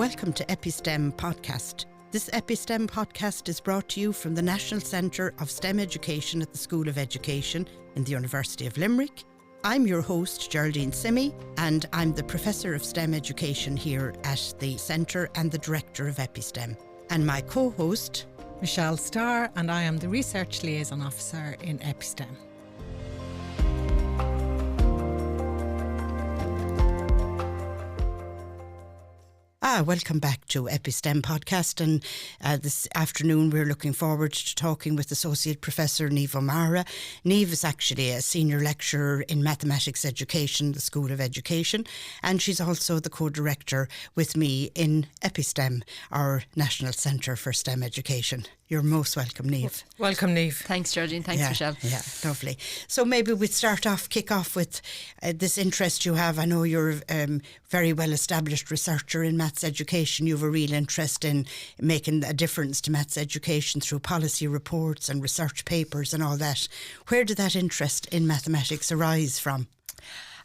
Welcome to EpiSTEM podcast. This EpiSTEM podcast is brought to you from the National Centre of STEM Education at the School of Education in the University of Limerick. I'm your host, Geraldine Simmie, and I'm the Professor of STEM Education here at the Centre and the Director of EpiSTEM. And my co-host, Michelle Starr, and I am the Research Liaison Officer in EpiSTEM. Welcome back to EpiSTEM podcast, and this afternoon we're looking forward to talking with Associate Professor Niamh O'Meara. Niamh is actually a Senior Lecturer in Mathematics Education, the School of Education, and she's also the Co-Director with me in EpiSTEM, our National Centre for STEM Education. You're most welcome, Niamh. Welcome, Niamh. Thanks, Geraldine. Thanks, Michelle. Yeah, lovely. So maybe we'd kick off with this interest you have. I know you're a very well-established researcher in maths education. You have a real interest in making a difference to maths education through policy reports and research papers and all that. Where did that interest in mathematics arise from?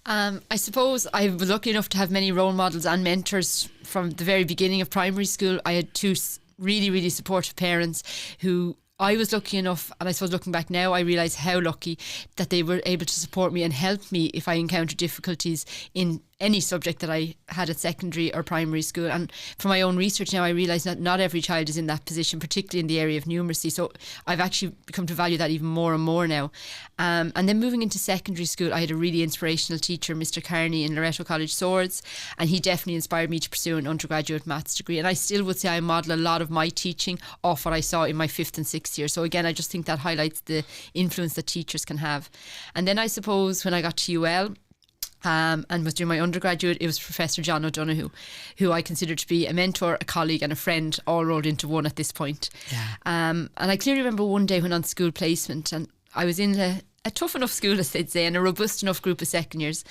I suppose I was lucky enough to have many role models and mentors from the very beginning of primary school. I had two really supportive parents who I was lucky enough, and I suppose looking back now I realise how lucky that they were able to support me and help me if I encountered difficulties in any subject that I had at secondary or primary school. And from my own research now I realise that not every child is in that position, particularly in the area of numeracy, so I've actually come to value that even more and more now. And then moving into secondary school, I had a really inspirational teacher, Mr. Carney in Loreto College Swords, and he definitely inspired me to pursue an undergraduate maths degree, and I still would say I model a lot of my teaching off what I saw in my 5th and 6th year. So again, I just think that highlights the influence that teachers can have. And then I suppose when I got to UL and was doing my undergraduate, it was Professor John O'Donoghue, who I consider to be a mentor, a colleague and a friend, all rolled into one at this point. Yeah. And I clearly remember one day when on school placement, and I was in a tough enough school, as they'd say, and a robust enough group of second years.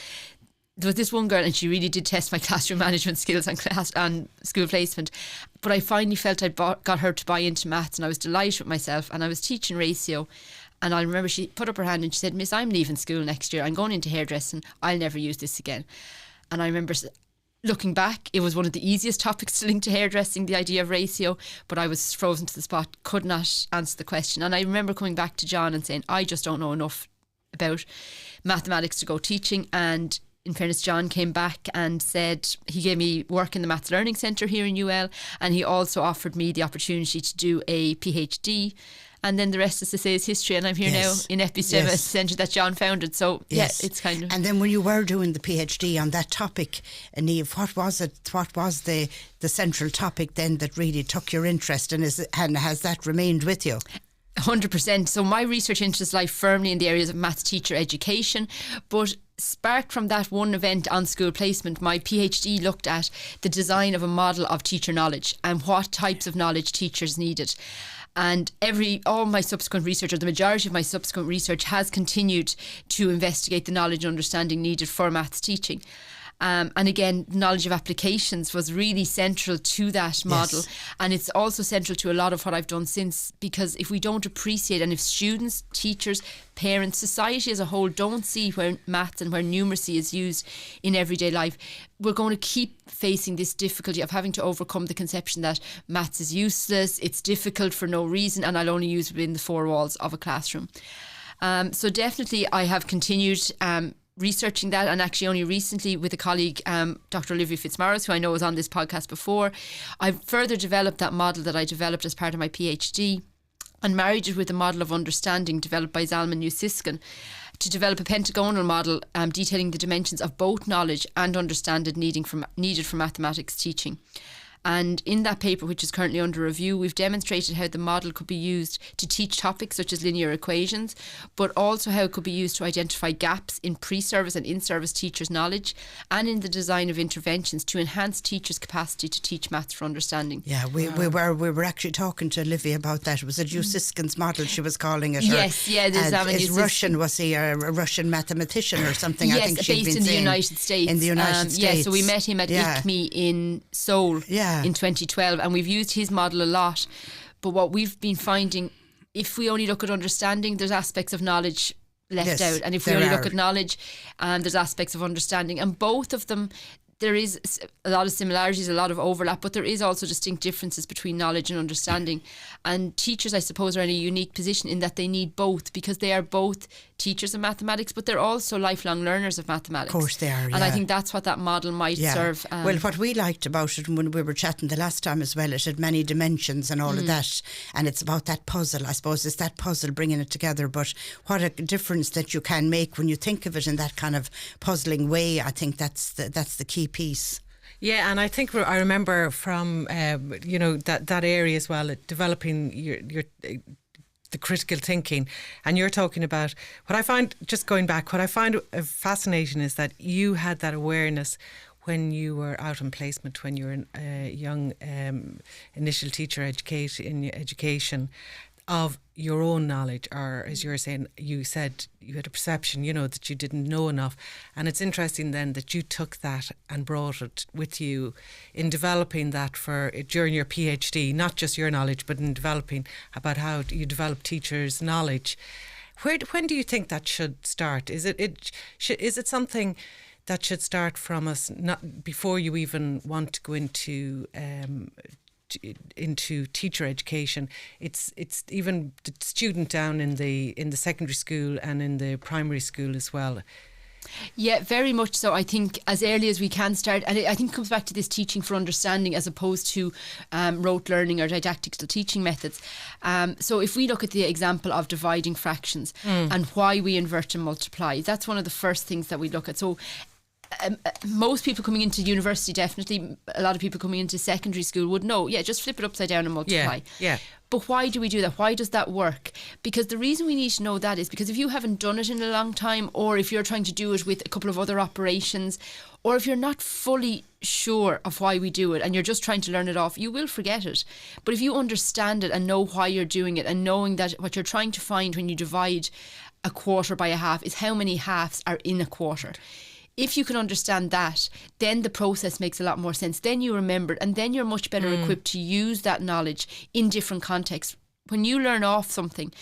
There was this one girl, and she really did test my classroom management skills and school placement. But I finally felt I'd got her to buy into maths, and I was delighted with myself. And I was teaching ratio, and I remember she put up her hand and she said, "Miss, I'm leaving school next year. I'm going into hairdressing. I'll never use this again." And I remember looking back, it was one of the easiest topics to link to hairdressing, the idea of ratio, but I was frozen to the spot, could not answer the question. And I remember coming back to John and saying, I just don't know enough about mathematics to go teaching. And in fairness, John came back and said he gave me work in the Maths Learning Centre here in UL, and he also offered me the opportunity to do a PhD. And then the rest, as to say, is history. And I'm here now in EpiSTEM, a centre that John founded. So, yeah, it's kind of... And then when you were doing the PhD on that topic, Niamh, what was it? What was the central topic then that really took your interest? And has that remained with you? 100%. So my research interests lie firmly in the areas of maths teacher education, but sparked from that one event on school placement, my PhD looked at the design of a model of teacher knowledge and what types of knowledge teachers needed. And all my subsequent research, or the majority of my subsequent research, has continued to investigate the knowledge and understanding needed for maths teaching. And again, knowledge of applications was really central to that model. Yes. And it's also central to a lot of what I've done since, because if we don't appreciate, and if students, teachers, parents, society as a whole don't see where maths and where numeracy is used in everyday life, we're going to keep facing this difficulty of having to overcome the conception that maths is useless, it's difficult for no reason, and I'll only use it within the four walls of a classroom. So definitely I have continued researching that, and actually only recently with a colleague, Dr. Olivia Fitzmaurice, who I know was on this podcast before, I've further developed that model that I developed as part of my PhD and married it with a model of understanding developed by Zalman Newsiskin to develop a pentagonal model detailing the dimensions of both knowledge and understanding needed for mathematics teaching. And in that paper, which is currently under review, we've demonstrated how the model could be used to teach topics such as linear equations, but also how it could be used to identify gaps in pre-service and in-service teachers' knowledge, and in the design of interventions to enhance teachers' capacity to teach maths for understanding. Yeah, we were actually talking to Olivia about that. It was a Newsiskin's model, she was calling it. Yes, is Russian, was he a Russian mathematician or something? Yes, I think she'd based been in the United States. In the United States. Yeah, so we met him at EPI in Seoul. Yeah. In 2012, and we've used his model a lot. But what we've been finding, if we only look at understanding, there's aspects of knowledge left out, and if we only look at knowledge, there's aspects of understanding, and both of them, there is a lot of similarities, a lot of overlap, but there is also distinct differences between knowledge and understanding. And teachers, I suppose, are in a unique position in that they need both, because they are both teachers of mathematics, but they're also lifelong learners of mathematics. Of course they are, And I think that's what that model might serve. Well, what we liked about it when we were chatting the last time as well, it had many dimensions and all of that, and it's about that puzzle. I suppose it's that puzzle bringing it together, but what a difference that you can make when you think of it in that kind of puzzling way. I think that's the key piece. Yeah, and I think I remember from that area as well, developing your the critical thinking, and you're talking about what I find fascinating is that you had that awareness when you were out on placement, when you were a young initial teacher in education, of your own knowledge, or as you're saying, you said you had a perception, that you didn't know enough. And it's interesting then that you took that and brought it with you in developing that during your PhD, not just your knowledge, but in developing about how you develop teachers' knowledge. When do you think that should start? Is it something that should start from us, not before you even want to go into teacher education? It's even the student down in the secondary school and in the primary school as well. Yeah, very much so. I think as early as we can start, and I think it comes back to this teaching for understanding as opposed to rote learning or didactical teaching methods. So if we look at the example of dividing fractions and why we invert and multiply, that's one of the first things that we look at. So most people coming into university, definitely a lot of people coming into secondary school would know, just flip it upside down and multiply. Yeah. But why do we do that? Why does that work? Because the reason we need to know that is because if you haven't done it in a long time, or if you're trying to do it with a couple of other operations, or if you're not fully sure of why we do it and you're just trying to learn it off, you will forget it. But if you understand it and know why you're doing it, and knowing that what you're trying to find when you divide a quarter by a half is how many halves are in a quarter. If you can understand that, then the process makes a lot more sense. Then you remember, and then you're much better equipped to use that knowledge in different contexts. When you learn off something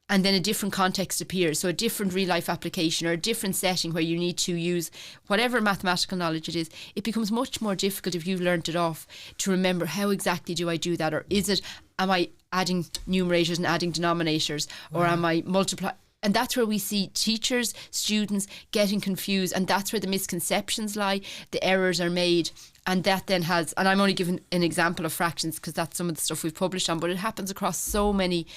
and then a different context appears, so a different real life application or a different setting where you need to use whatever mathematical knowledge it is, it becomes much more difficult if you've learnt it off to remember how exactly do I do that, or am I adding numerators and adding denominators, or am I multiplying? And that's where we see teachers, students getting confused, and that's where the misconceptions lie, the errors are made. And that then and I'm only giving an example of fractions because that's some of the stuff we've published on, but it happens across so many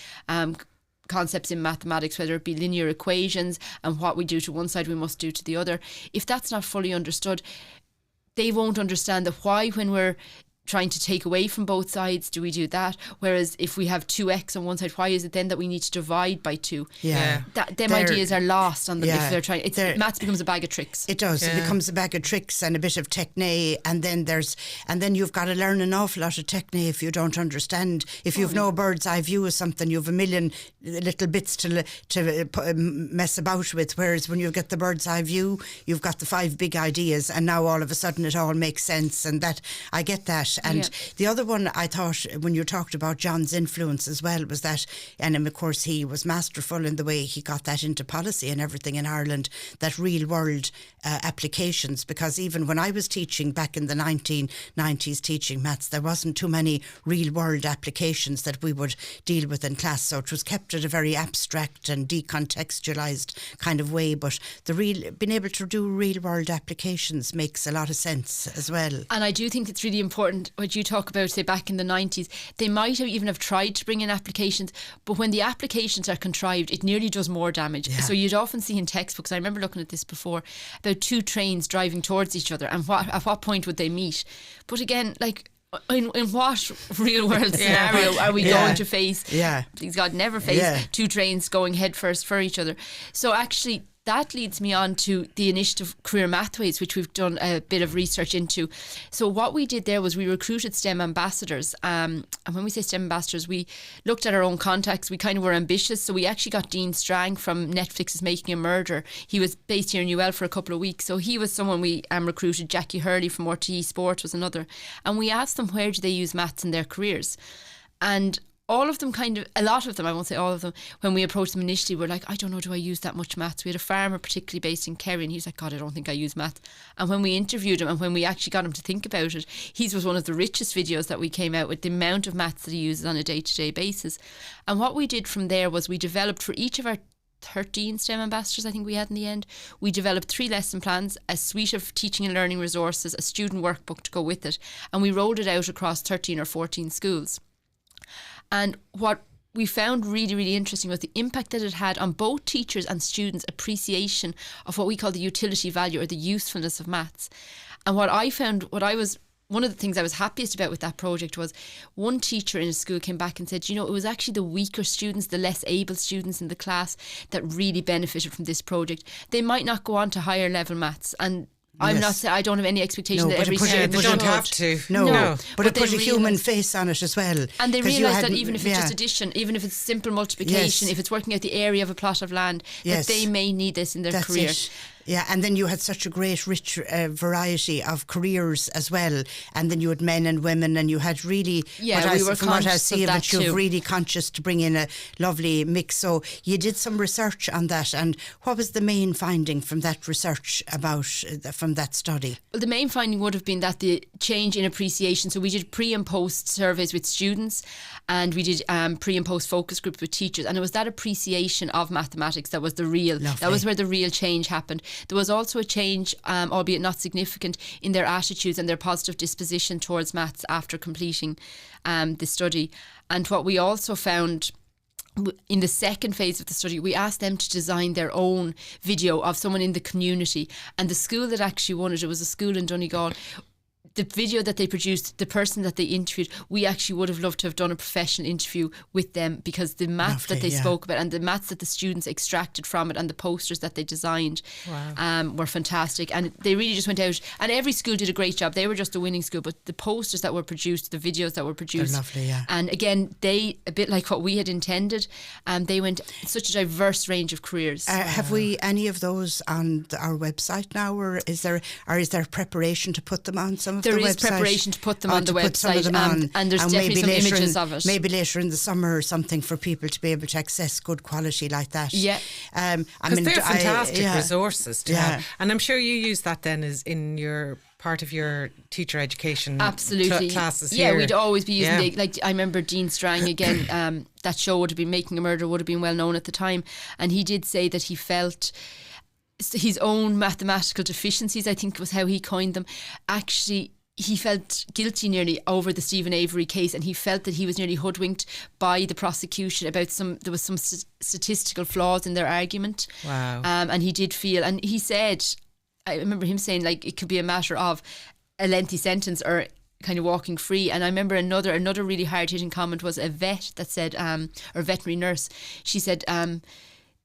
concepts in mathematics, whether it be linear equations and what we do to one side we must do to the other. If that's not fully understood, they won't understand the why when we're trying to take away from both sides, do we do that? Whereas if we have 2x on one side, why is it then that we need to divide by 2? Them ideas are lost on them if they're trying. Maths becomes a bag of tricks. It does. It becomes a bag of tricks and a bit of technique, and then you've got to learn an awful lot of technique if you don't understand. If you've no bird's eye view of something, you've a million little bits to mess about with. Whereas when you get the bird's eye view, you've got the 5 big ideas, and now all of a sudden it all makes sense. And that I get that. And the other one I thought when you talked about John's influence as well was that, and of course he was masterful in the way he got that into policy and everything in Ireland, that real world applications, because even when I was teaching back in the 1990s teaching maths, there wasn't too many real world applications that we would deal with in class, so it was kept at a very abstract and decontextualised kind of way, but being able to do real world applications makes a lot of sense as well. And I do think it's really important what you talk about, say back in the 90s, they might even have tried to bring in applications, but when the applications are contrived, it nearly does more damage. So you'd often see in textbooks, I remember looking at this before, about 2 trains driving towards each other, and at what point would they meet? But again, like, in what real world scenario are we going to face? Please God, never face 2 trains going head first for each other. So actually, that leads me on to the initiative Career Mathways, which we've done a bit of research into. So what we did there was we recruited STEM ambassadors. And when we say STEM ambassadors, we looked at our own contacts. We kind of were ambitious. So we actually got Dean Strang from Netflix's Making a Murder. He was based here in UL for a couple of weeks. So he was someone we recruited. Jackie Hurley from RTE Sport was another. And we asked them, where do they use maths in their careers? And all of them a lot of them, I won't say all of them, when we approached them initially, were like, I don't know, do I use that much maths? We had a farmer particularly based in Kerry, and he was like, God, I don't think I use maths. And when we interviewed him and when we actually got him to think about it, his was one of the richest videos that we came out with, the amount of maths that he uses on a day-to-day basis. And what we did from there was we developed for each of our 13 STEM ambassadors I think we had in the end, we developed 3 lesson plans, a suite of teaching and learning resources, a student workbook to go with it, and we rolled it out across 13 or 14 schools. And what we found really, really interesting was the impact that it had on both teachers and students' appreciation of what we call the utility value or the usefulness of maths. And what I found, one of the things I was happiest about with that project was one teacher in a school came back and said, you know, it was actually the weaker students, the less able students in the class that really benefited from this project. They might not go on to higher level maths, and I'm not saying, I don't have any expectation that every student they don't have to. No. But it put a human face on it as well. And they realised that even if it's just addition, even if it's simple multiplication, if it's working out the area of a plot of land, that they may need this in their career. Yeah, and then you had such a great rich variety of careers as well, and then you had men and women, and you had really, from what I see of it, you're really conscious to bring in a lovely mix. So you did some research on that, and what was the main finding from that research from that study? Well, the main finding would have been that the change in appreciation, so we did pre and post surveys with students, and we did pre and post focus groups with teachers, and it was that appreciation of mathematics that was that was where the real change happened. There was also a change, albeit not significant, in their attitudes and their positive disposition towards maths after completing the study. And what we also found in the second phase of the study, we asked them to design their own video of someone in the community, and the school that actually won it was a school in Donegal. The video that they produced, the person that they interviewed, we actually would have loved to have done a professional interview with them, because the maths that they spoke about and the maths that the students extracted from it and the posters that they designed were fantastic. And they really just went out, and every school did a great job. They were just a winning school, but the posters that were produced, the videos that were produced, they're lovely, and again, they, a bit like what we had intended, they went such a diverse range of careers. Have we any of those on our website now, or is there preparation to put them on some of there the is website? preparation to put them on the website, and there's definitely some images of it. Maybe later in the summer or something, for people to be able to access good quality like that. Yeah, because they're fantastic resources to have, and I'm sure you use that then as in your part of your teacher education classes here. Yeah, we'd always be using like I remember Dean Strang again, that show would have been Making a Murder, would have been well known at the time, and he did say that he felt his own mathematical deficiencies, I think was how he coined them, actually he felt guilty nearly over the Stephen Avery case, and he felt that he was nearly hoodwinked by the prosecution about there was some statistical flaws in their argument. Wow. And he did feel, and he said, I remember him saying, like, it could be a matter of a lengthy sentence or kind of walking free. And I remember another really hard-hitting comment was a vet that said, or veterinary nurse, she said,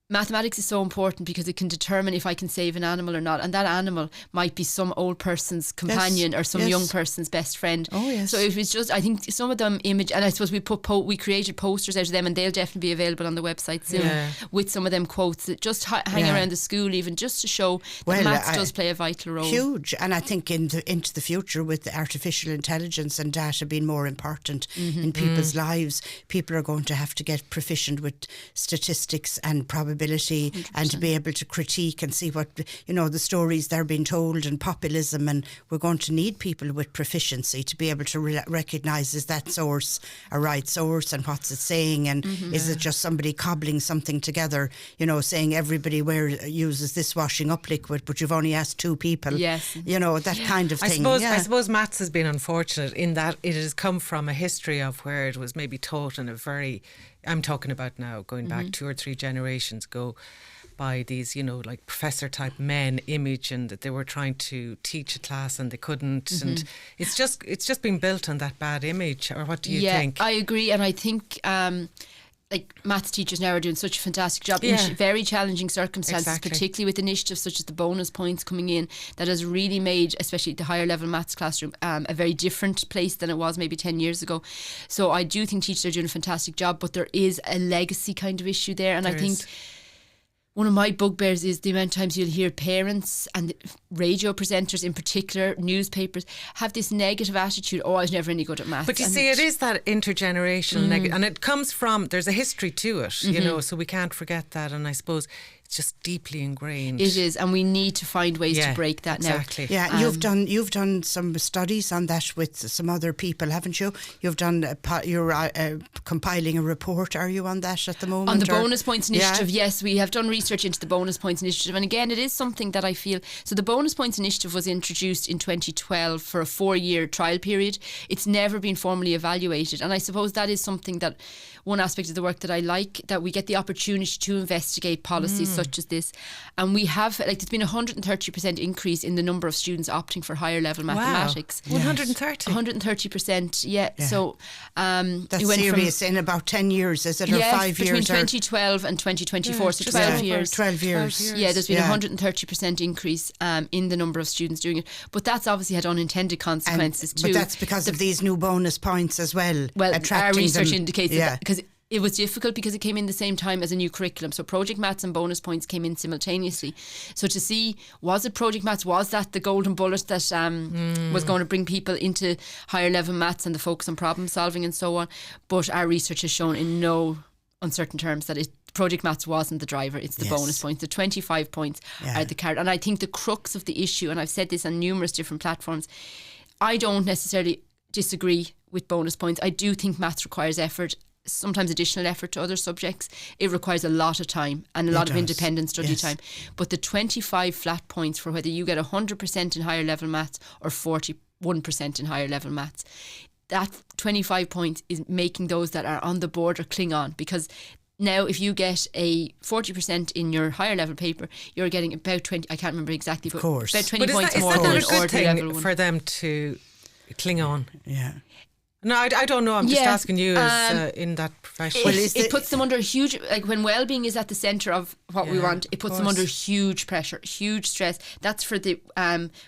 mathematics is so important because it can determine if I can save an animal or not, and that animal might be some old person's companion or some young person's best friend. Oh yes. So it was just, I think some of them and I suppose we created posters out of them, and they'll definitely be available on the website soon with some of them quotes that just hang around the school, even just to show that maths does play a vital role. Huge. And I think into the future, with artificial intelligence and data being more important in people's lives, people are going to have to get proficient with statistics and probability 100%. And to be able to critique and see what, the stories they're being told, and populism, and we're going to need people with proficiency to be able to recognise, is that source a right source, and what's it saying, and is it just somebody cobbling something together, saying everybody uses this washing up liquid, but you've only asked 2 people. Yes. That kind of thing. I suppose maths has been unfortunate in that it has come from a history of where it was maybe taught in a very, I'm talking about now going back 2 or 3 generations ago, by these, like professor type men image, and that they were trying to teach a class and they couldn't, and it's just been built on that bad image. Or what do you think? I agree, and I think maths teachers now are doing such a fantastic job in very challenging circumstances, particularly with initiatives such as the bonus points coming in, that has really made, especially the higher level maths classroom, a very different place than it was maybe 10 years ago. So I do think teachers are doing a fantastic job, but there is a legacy kind of issue there, and I think one of my bugbears is the amount of times you'll hear parents and radio presenters in particular, newspapers, have this negative attitude, I was never any good at maths. But you see, it is that intergenerational negative, and it comes from, there's a history to it, you know, so we can't forget that, and I suppose it's just deeply ingrained. It is, and we need to find ways to break that now. Exactly. Yeah, you've done some studies on that with some other people, haven't you? You've done you're compiling a report. Are you on that at the moment? On the bonus points initiative, yes, we have done research into the bonus points initiative, and again, it is something that I feel. So the bonus points initiative was introduced in 2012 for a 4-year trial period. It's never been formally evaluated, and I suppose that is something that one aspect of the work that I like, that we get the opportunity to investigate policies such as this. And we have, there's been a 130% increase in the number of students opting for higher level mathematics. Wow. 130? 130%, yeah. So that's serious. In about 10 years, is it, or 5 years? Between 2012 and 2024, so 12 years. 12 years. Yeah, there's been a 130% increase in the number of students doing it. But that's obviously had unintended consequences too. But that's because of these new bonus points as well. Well, our research them. indicates that, because it was difficult because it came in the same time as a new curriculum. So Project Maths and bonus points came in simultaneously. So to see, was it Project Maths? Was that the golden bullet that was going to bring people into higher level maths and the focus on problem solving and so on? But our research has shown in no uncertain terms that Project Maths wasn't the driver. It's the bonus points. The 25 points are the carrot. And I think the crux of the issue, and I've said this on numerous different platforms, I don't necessarily disagree with bonus points. I do think maths requires effort, sometimes additional effort to other subjects. It requires a lot of time and a lot of independent study time. But the 25 flat points for whether you get 100% in higher level maths or 41% in higher level maths, that 25 points is making those that are on the border cling on, because now if you get a 40% in your higher level paper, you're getting about 20, I can't remember exactly, but about 20 points more than an ordinary level one. For them to cling on? Yeah. No, I don't know. I'm just asking you as in that profession. It puts them under huge, when well-being is at the centre of what we want, it puts them under huge pressure, huge stress. That's for the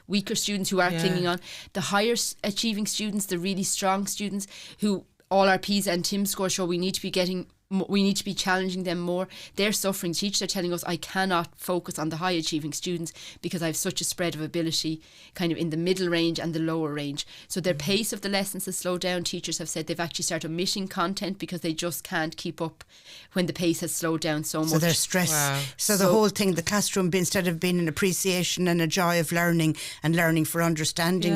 weaker students who are clinging on. The higher achieving students, the really strong students, who all our PISA and TIM scores show we need to be challenging them more. They're suffering. Teachers are telling us, I cannot focus on the high achieving students because I have such a spread of ability kind of in the middle range and the lower range. So their pace of the lessons has slowed down. Teachers have said they've actually started omitting content because they just can't keep up when the pace has slowed down so much. So they're stressed. Wow. So the whole thing, the classroom, instead of being an appreciation and a joy of learning and learning for understanding,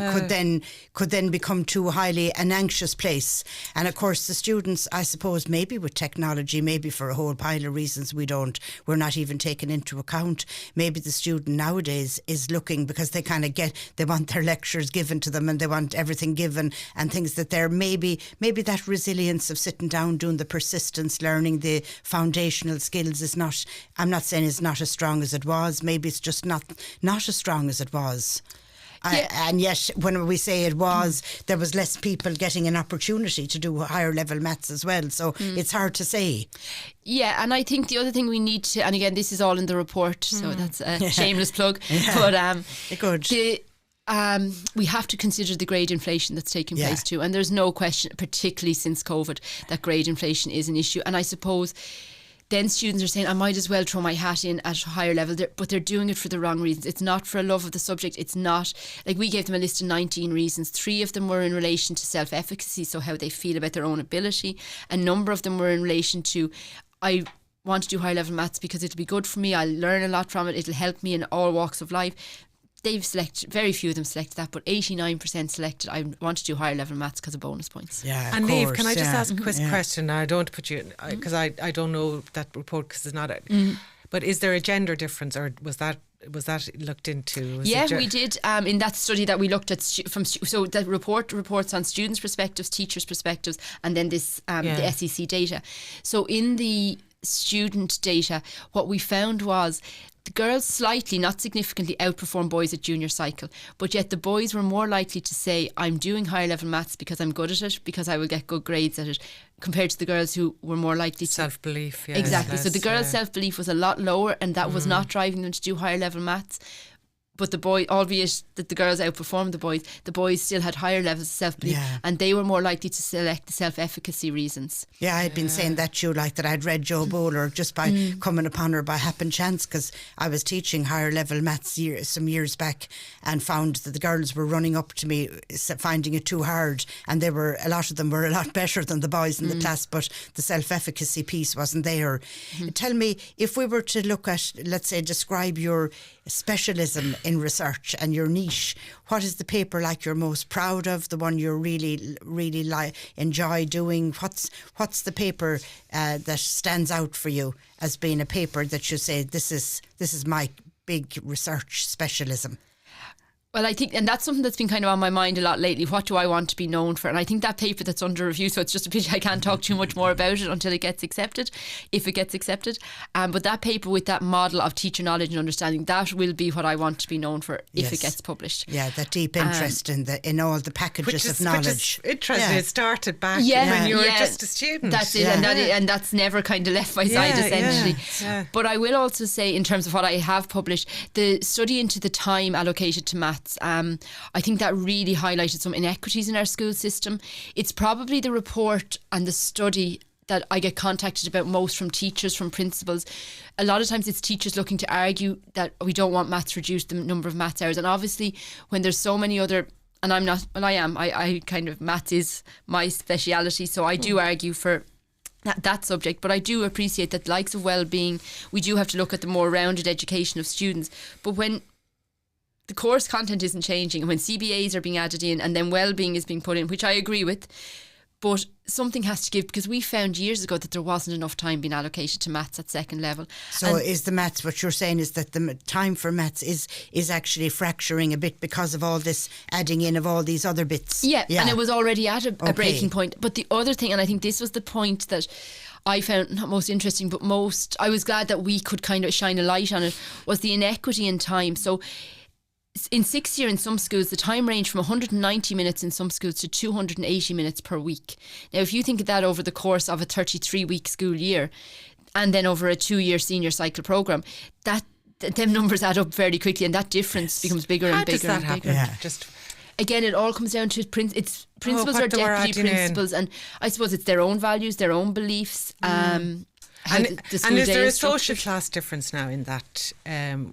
could then become too highly an anxious place. And of course the students, I suppose, maybe with technology, maybe for a whole pile of reasons we're not even taking into account. Maybe the student nowadays is looking, because they kind of they want their lectures given to them and they want everything given, and things that they're maybe that resilience of sitting down, doing the persistence, learning the foundational skills is not, I'm not saying it's not as strong as it was, maybe it's just not as strong as it was. And yet when we say it was, there was less people getting an opportunity to do higher level maths as well, so it's hard to say. Yeah, and I think the other thing we need to, and again this is all in the report, so that's a shameless plug, but good. We have to consider the grade inflation that's taking place too, and there's no question, particularly since COVID, that grade inflation is an issue. And I suppose then students are saying, I might as well throw my hat in at a higher level, but they're doing it for the wrong reasons. It's not for a love of the subject. It's not, like we gave them a list of 19 reasons. 3 of them were in relation to self-efficacy, so how they feel about their own ability. A number of them were in relation to, I want to do high level maths because it'll be good for me, I'll learn a lot from it, it'll help me in all walks of life. They've selected, very few of them selected that, but 89% selected, I want to do higher level maths because of bonus points. Yeah, and Niamh, can I just ask a quick question? Now, I don't put you, because I don't know that report because it's not but is there a gender difference, or was that looked into? We did in that study that we looked at so the report reports on students' perspectives, teachers' perspectives, and then this the SEC data. So in the student data, what we found was the girls slightly, not significantly, outperformed boys at junior cycle, but yet the boys were more likely to say, I'm doing higher level maths because I'm good at it, because I will get good grades at it, compared to the girls who were more likely to... Self-belief, Exactly. So the girls' self-belief was a lot lower, and that was not driving them to do higher level maths. But the boy, albeit that the girls outperformed the boys still had higher levels of self-belief, and they were more likely to select the self-efficacy reasons. Yeah, I'd been saying that to you, like that I'd read Jo Bowler just by coming upon her by happen chance, because I was teaching higher level maths some years back and found that the girls were running up to me finding it too hard, and a lot of them were a lot better than the boys in the class, but the self-efficacy piece wasn't there. Tell me, if we were to look at, let's say, describe your specialism in research and your niche, what is the paper like you're most proud of, the one you really enjoy doing? What's the paper that stands out for you as being a paper that you say, this is my big research specialism? Well, I think, and that's something that's been kind of on my mind a lot lately. What do I want to be known for? And I think that paper that's under review, so it's just a pity I can't talk too much more about it until it gets accepted, if it gets accepted. But that paper with that model of teacher knowledge and understanding, that will be what I want to be known for if it gets published. Yeah, that deep interest in all the packages of knowledge. Which is interesting. It started back when you were just a student. That's it, and that's never kind of left my side, essentially. Yeah. But I will also say, in terms of what I have published, the study into the time allocated to maths, I think that really highlighted some inequities in our school system. It's probably the report and the study that I get contacted about most from teachers, from principals. A lot of times it's teachers looking to argue that we don't want maths reduced, the number of maths hours. And obviously when there's so many other, and I'm not, well I am, I kind of, maths is my speciality, so I do argue for that subject, but I do appreciate that, likes of well-being, we do have to look at the more rounded education of students. But when the course content isn't changing, and when CBAs are being added in and then well-being is being put in, which I agree with, but something has to give, because we found years ago that there wasn't enough time being allocated to maths at second level. So is the maths, what you're saying is that the time for maths is actually fracturing a bit because of all this adding in of all these other bits? Yeah. And it was already at a breaking point. But the other thing, and I think this was the point that I found not most interesting, but I was glad that we could kind of shine a light on it, was the inequity in time. So in 6th year in some schools, the time ranged from 190 minutes in some schools to 280 minutes per week. Now, if you think of that over the course of a 33-week school year, and then over a 2-year senior cycle programme, them numbers add up very quickly, and that difference becomes bigger and bigger and bigger. Yeah. Again, it all comes down to principals or deputy principals, and I suppose it's their own values, their own beliefs. And is there a social class difference now in that?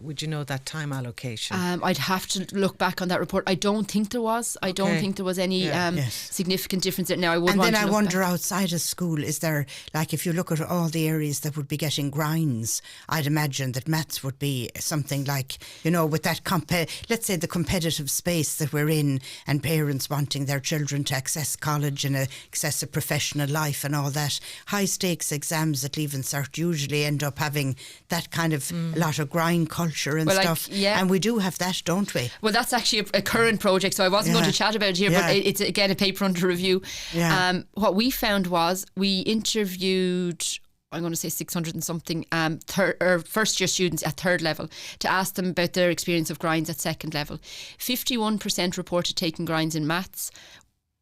Would you know that time allocation? Mm. I'd have to look back on that report. I don't think there was. I don't think there was any significant difference there. Now, I would. And then I wonder, outside of school, is there, like, if you look at all the areas that would be getting grinds, I'd imagine that maths would be something like, with that let's say the competitive space that we're in, and parents wanting their children to access college and access a professional life and all that. High stakes exams at Leaving Cert usually end up having that kind of a lot of grind culture and stuff. And we do have that, don't we? Well, that's actually a current project, so I wasn't going to chat about it here, but it's again a paper under review. What we found was we interviewed, I'm going to say 600 and something first year students at third level to ask them about their experience of grinds at second level. 51% reported taking grinds in maths,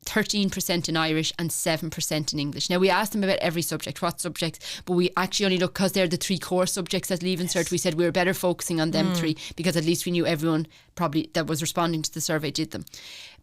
13% in Irish and 7% in English. Now, we asked them about every subject, what subjects, but we actually only looked, because they're the 3 core subjects at Leaving Cert, we said we were better focusing on them 3, because at least we knew everyone probably that was responding to the survey did them.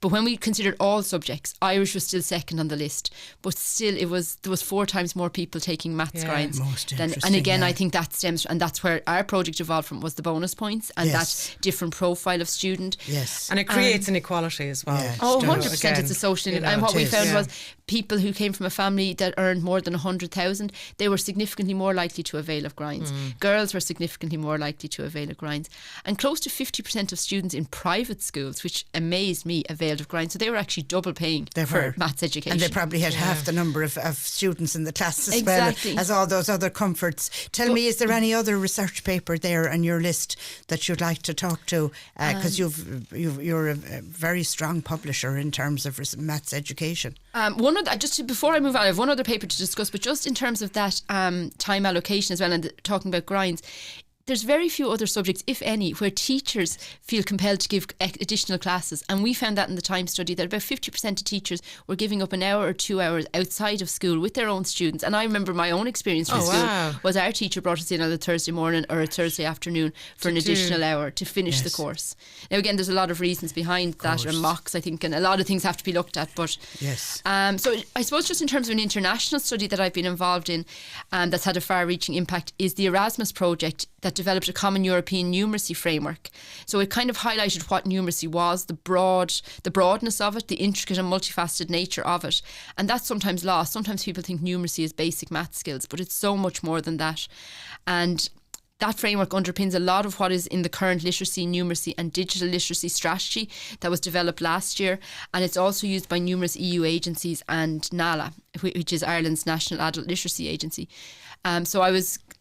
But when we considered all subjects, Irish was still second on the list, but still there was 4 times more people taking maths grinds. And again, I think that stems, and that's where our project evolved from, was the bonus points and that different profile of student. Yes. And it creates inequality as well. 100%. It's a social inequality. And what we found was people who came from a family that earned more than 100,000, they were significantly more likely to avail of grinds. Girls were significantly more likely to avail of grinds. And close to 50% of students in private schools, which amazed me, availed of grinds. So they were actually double paying for maths education. And they probably had half the number of students in the class as well as all those other comforts. Tell me, is there any other research paper there on your list that you'd like to talk to? Because you're a very strong publisher in terms of maths education. Before I move on, I have one other paper to discuss, but just in terms of that time allocation as well, and talking about grinds, there's very few other subjects, if any, where teachers feel compelled to give additional classes. And we found that in the time study that about 50% of teachers were giving up an hour or 2 hours outside of school with their own students. And I remember my own experience from school was our teacher brought us in on a Thursday morning or a Thursday afternoon for an additional hour to finish the course. Now, again, there's a lot of reasons behind that, and mocks, I think, and a lot of things have to be looked at. But so I suppose just in terms of an international study that I've been involved in that's had a far-reaching impact is the Erasmus project that developed a common European numeracy framework. So it kind of highlighted what numeracy was, the broadness of it, the intricate and multifaceted nature of it. And that's sometimes lost. Sometimes people think numeracy is basic math skills, but it's so much more than that. And that framework underpins a lot of what is in the current literacy, numeracy and digital literacy strategy that was developed last year. And it's also used by numerous EU agencies and NALA, which is Ireland's National Adult Literacy Agency.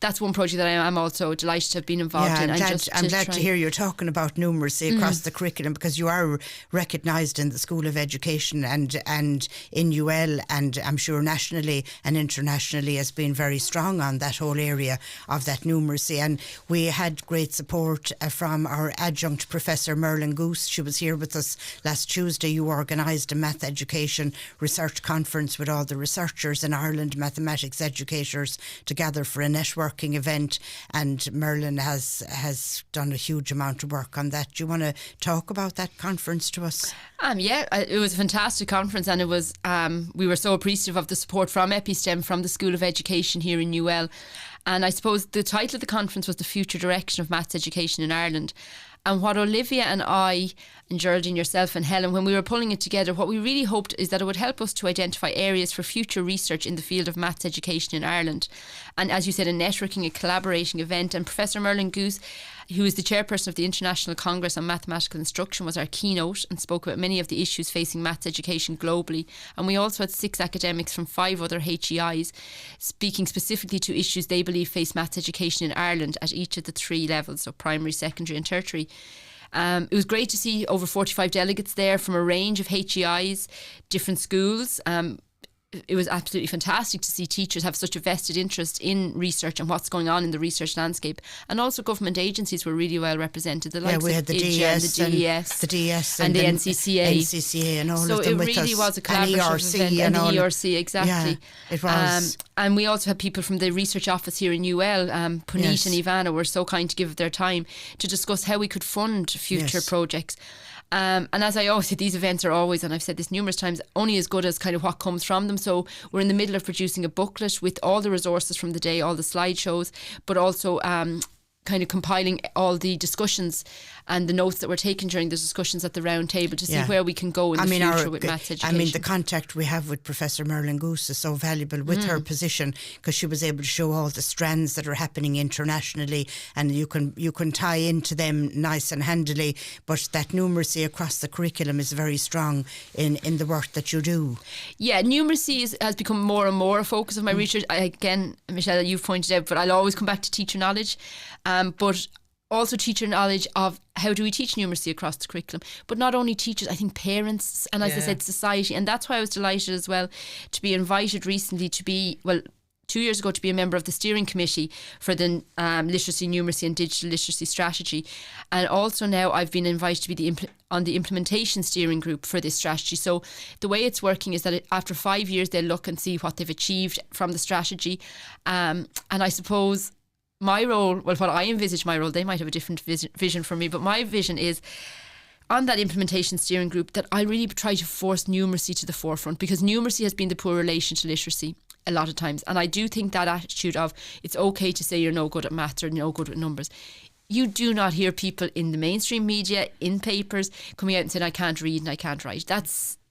That's one project that I am also delighted to have been involved in. I'm glad to hear you're talking about numeracy across the curriculum, because you are recognised in the School of Education and in UL, and I'm sure nationally and internationally as being very strong on that whole area of that numeracy. And we had great support from our adjunct Professor Merlin Goose. She was here with us last Tuesday. You organised a math education research conference with all the researchers in Ireland, mathematics educators, to gather for a networking event, and Merlin has done a huge amount of work on that. Do you want to talk about that conference to us? It was a fantastic conference, and it was we were so appreciative of the support from EPISTEM, from the School of Education here in UL. And I suppose the title of the conference was The Future Direction of Maths Education in Ireland. And what Olivia and I and Geraldine, yourself and Helen, when we were pulling it together, what we really hoped is that it would help us to identify areas for future research in the field of maths education in Ireland. And as you said, a networking, a collaborating event. And Professor Merlin Goose, who is the chairperson of the International Congress on Mathematical Instruction, was our keynote and spoke about many of the issues facing maths education globally. And we also had 6 academics from 5 other HEIs speaking specifically to issues they believe face maths education in Ireland at each of the 3 levels, so primary, secondary and tertiary. It was great to see over 45 delegates there from a range of HEIs, different schools. It was absolutely fantastic to see teachers have such a vested interest in research and what's going on in the research landscape. And also government agencies were really well represented. The likes we had of the DS and the DES and the NCCA. And all so of them it really was a collaborative event. And the ERC, exactly. Yeah, it was. And we also had people from the research office here in UL, Puneet and Ivana, were so kind to give their time to discuss how we could fund future projects. And as I always say, these events are always, and I've said this numerous times, only as good as kind of what comes from them. So we're in the middle of producing a booklet with all the resources from the day, all the slideshows, but also kind of compiling all the discussions and the notes that were taken during the discussions at the round table to see where we can go in the future with maths education. The contact we have with Professor Merlin Goose is so valuable with her position, because she was able to show all the strands that are happening internationally, and you can tie into them nice and handily, but that numeracy across the curriculum is very strong in the work that you do. Yeah, numeracy has become more and more a focus of my research. Again, Michelle, you've pointed out, but I'll always come back to teacher knowledge. But also teacher knowledge of how do we teach numeracy across the curriculum. But not only teachers, I think parents and, as I said, society. And that's why I was delighted as well to be invited recently to be, 2 years ago, to be a member of the steering committee for the literacy, numeracy and digital literacy strategy. And also now I've been invited to be on the implementation steering group for this strategy. So the way it's working is that after 5 years, they'll look and see what they've achieved from the strategy. And I suppose my role, what I envisage my role, they might have a different vision from me, but my vision is on that implementation steering group that I really try to force numeracy to the forefront, because numeracy has been the poor relation to literacy a lot of times. And I do think that attitude of it's okay to say you're no good at maths or no good with numbers. You do not hear people in the mainstream media, in papers, coming out and saying, I can't read and I can't write.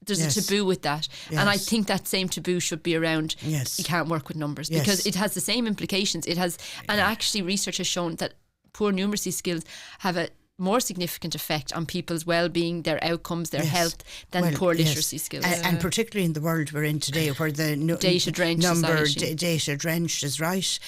There's a taboo with that. And I think that same taboo should be around you can't work with numbers, because it has the same implications. It has, and actually research has shown that poor numeracy skills have a more significant effect on people's well-being, their outcomes, their health than poor literacy skills. And particularly in the world we're in today, where the data drenched is right.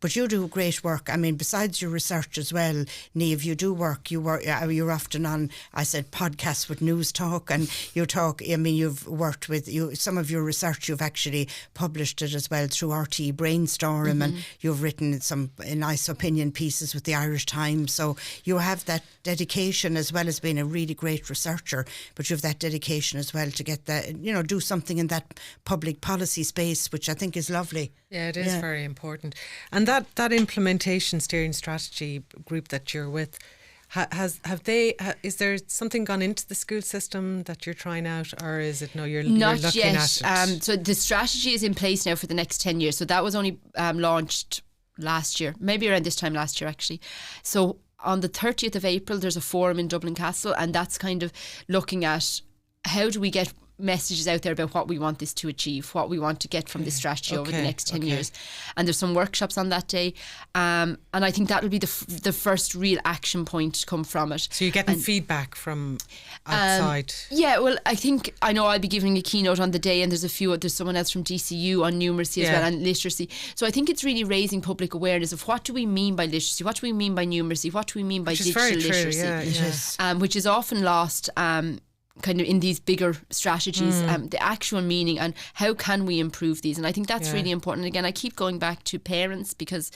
But you do great work. I mean, besides your research as well, Niamh, you do work. You're often on, I said, podcasts with News Talk, and you talk. I mean, you've worked with some of your research. You've actually published it as well through RT Brainstorm, and you've written some nice opinion pieces with the Irish Times. So you have that dedication, as well as being a really great researcher, but you have that dedication as well to get that, do something in that public policy space, which I think is lovely. Yeah, it is very important. And that implementation steering strategy group that you're with, is there something gone into the school system that you're trying out, or is it you're not looking yet? At it? So the strategy is in place now for the next 10 years. So that was only launched last year, maybe around this time last year actually. So on the 30th of April, there's a forum in Dublin Castle, and that's kind of looking at how do we get messages out there about what we want this to achieve, what we want to get from this strategy over the next 10 years. And there's some workshops on that day. And I think that will be the first real action point to come from it. So you're getting feedback from outside? Yeah, well, I know I'll be giving a keynote on the day, and there's someone else from DCU on numeracy as well, and literacy. So I think it's really raising public awareness of what do we mean by literacy, what do we mean by numeracy, what do we mean by digital literacy, which is often lost kind of in these bigger strategies, the actual meaning and how can we improve these. And I think that's really important. Again, I keep going back to parents, because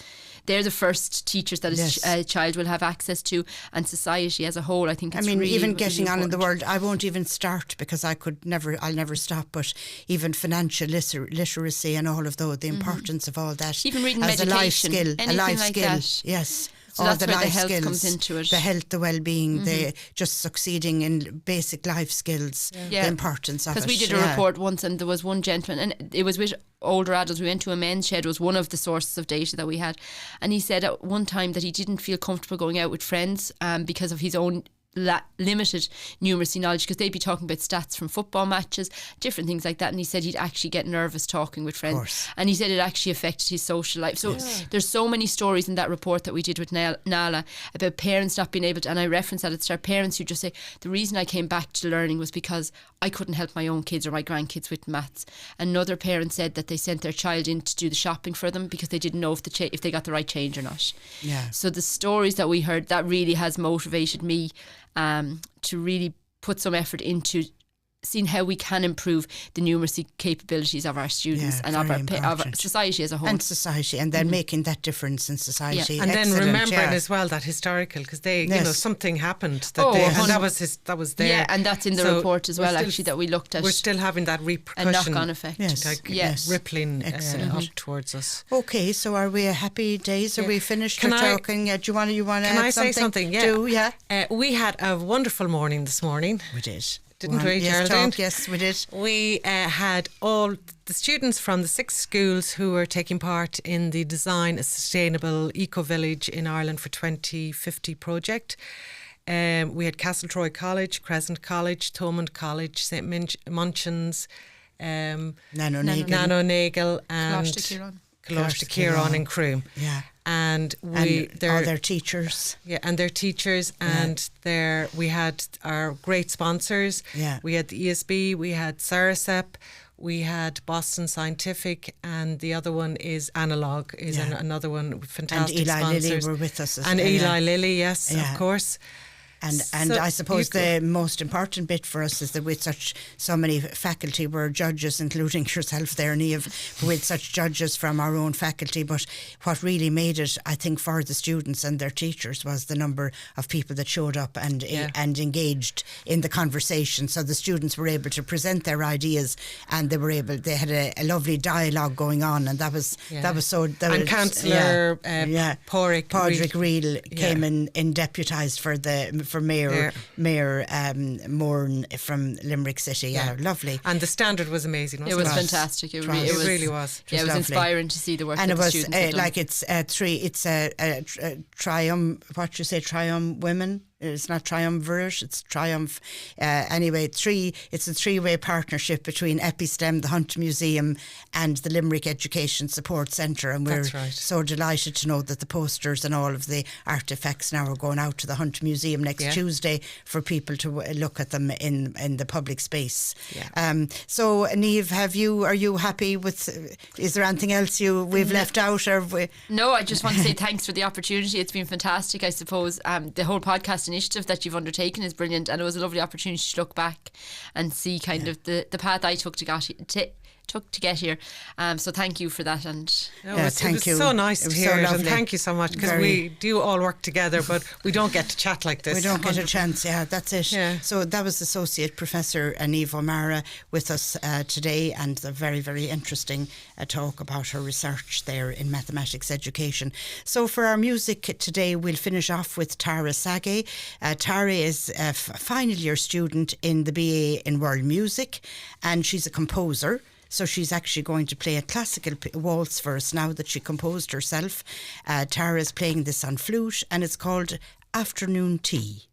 they're the first teachers that a child will have access to, and society as a whole. I think it's really, even really getting important. on in the world, I won't even start, because I'll never stop, but even financial literacy and all of the importance of all that. Even reading as medication, a life like skill. that. Yes. So that's where the health comes into it. The health, the well-being, the just succeeding in basic life skills, the importance of it. Because we did a report once, and there was one gentleman, and it was with older adults. We went to a men's shed, was one of the sources of data that we had. And he said at one time that he didn't feel comfortable going out with friends because of his own limited numeracy knowledge, because they'd be talking about stats from football matches, different things like that, and he said he'd actually get nervous talking with friends, and he said it actually affected his social life. So there's so many stories in that report that we did with Nala about parents not being able to, and I referenced that at the start, parents who just say the reason I came back to learning was because I couldn't help my own kids or my grandkids with maths. Another parent said that they sent their child in to do the shopping for them because they didn't know if they got the right change or not. So the stories that we heard, that really has motivated me to really put some effort into seeing how we can improve the numeracy capabilities of our students and of our society as a whole. And society, and then making that difference in society. Yeah. And then remembering as well that historical, because they, something happened that and that was there. Yeah, and that's in the report as well, actually, that we looked at. We're still having that repercussion. A knock-on effect. Rippling up towards us. Okay, so are we happy days? Are we finished talking? Do you want to Can I say something? Yeah. We had a wonderful morning this morning. We did. Didn't we, Geraldine? Yes, we did. We had all the students from the 6 schools who were taking part in the Design a Sustainable Eco-Village in Ireland for 2050 project. We had Castletroy College, Crescent College, Thomond College, St Munchins, Nanonagle and Coláiste Ciarán in Croom. Yeah. And all their teachers. Yeah, and their teachers. And we had our great sponsors. Yeah. We had the ESB, we had Sarasep, we had Boston Scientific, and the other one is Analog, another one, fantastic and Eli sponsors. Lilly were with us as well. And Eli Lilly, yes, of course. And I suppose the most important bit for us is that with so many faculty were judges, including yourself there, Niamh, with such judges from our own faculty. But what really made it, I think, for the students and their teachers was the number of people that showed up and engaged in the conversation. So the students were able to present their ideas, and they had a lovely dialogue going on, and that was so. And Councillor Pádraig Reel came in deputised for Mayor Moran from Limerick City. Lovely. And the standard was amazing, wasn't it? It was fantastic. It really was. It was inspiring to see the work and that the students had done. Like it's a triumph. What you say, triumph women. It's not triumvirate, it's triumph. Anyway, it's a three-way partnership between EpiSTEM, the Hunt Museum and the Limerick Education Support Centre, and we're so delighted to know that the posters and all of the artefacts now are going out to the Hunt Museum next Tuesday for people to look at them in the public space. So Niamh, are you happy with, is there anything else we've left out? No, I just want to say thanks for the opportunity. It's been fantastic. I suppose the whole podcast initiative that you've undertaken is brilliant, and it was a lovely opportunity to look back and see kind of the path I took to get here. So thank you for that. And thank you. So nice to hear it, and thank you so much, because we do all work together, but we don't get to chat like this. We don't get a chance. That's it. So that was Associate Professor Niamh O'Meara with us today, and a very, very interesting talk about her research there in mathematics education. So for our music today, we'll finish off with Tara Sage. Tara is a final year student in the BA in World Music, and she's a composer. So she's actually going to play a classical waltz for us now that she composed herself. Tara is playing this on flute, and it's called Afternoon Tea.